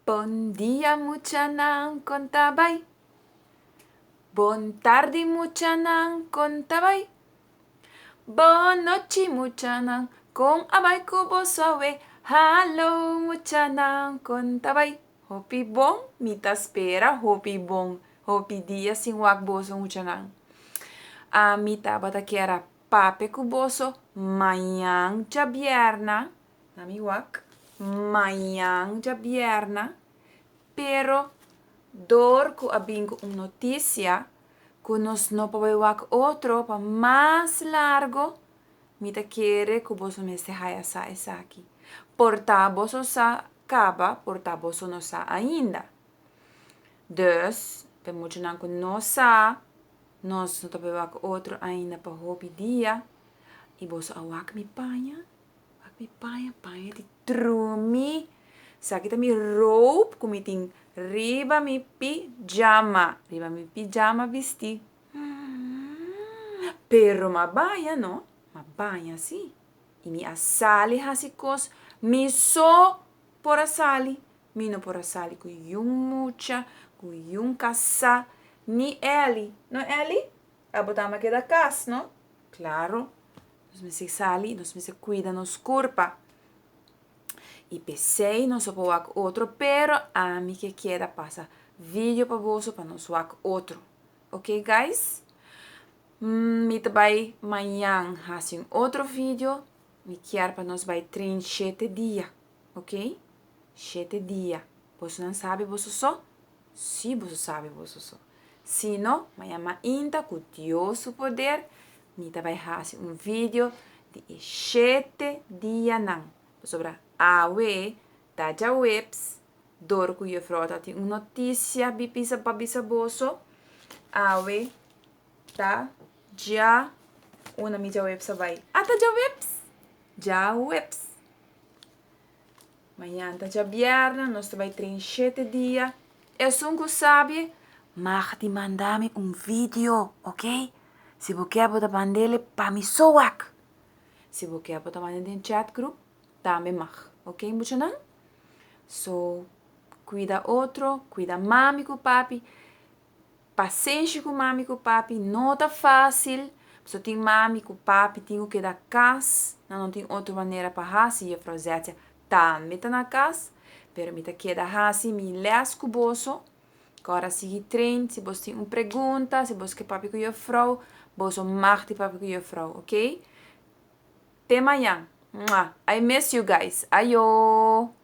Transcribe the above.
Bom dia, muchanan, contabay. Bon tarde, muchanan, contabay. Boa noite, muchanan, com abay kubo sawe. Hello, muchanan, contabay. Hopi bom, mita espera, hopi bom. Hopi dia sin wak boso, muchanan. A mita bata que era pape kuboso, manhã de bierna. Nami wak. Manhã de bierna. Pero dor ku abingo notícia que nos no podemos outro para mais largo mita quere que você me se haya sa essa aqui porta você sa acaba porta você não sa ainda dus temos não que não sa nós não podemos outro ainda para hobby dia e você awak mi panha de trumi sa kita mi rope kumiting riba mi pijama vesti pero ma banha no ma banha si e mi asali hasikos mi so por asali mi no por asali ku yung mucha ku yung kasa ni Eli no Eli abotama que da casa no claro nos me se sali nos me se cuida nos curpa e pensei não só para outro, pero a mim que queda passa vídeo para você para nós outro, ok guys? Me também amanhã fazer outro vídeo, me quer para nós vai treinar 7 dias, ok? 7 dias. Você não sabe você só? Se você sabe você só. Se não, amanhã ainda com Deus o poder, me também fazer vídeo de 7 dias não, sobre awe daja webs dor ku juffrouw dat hij notícia bipisa babisa boso awe ta ja una mídia webs vai ata ja webs manhã tá já bierna nós vai treinar 7 dias é sunco sabe mag die mandar-me vídeo ok se você quer botar bandele para me soak se você quer botar bandele em chat group também mag ok, muchanan? So, cuida outro, cuida mami com papi, paciência com mami com papi, não tá fácil. Só tem mami com papi, tenho que dar casa, não tem outra maneira para fazer. E a frase também tá na casa, pero me tá que dar assim, me les com o bolso. Agora siga treino, se você tem uma pergunta, se você quer papi com a frau, você mag de papi com a frau, ok? Até amanhã. I miss you guys. Ayo!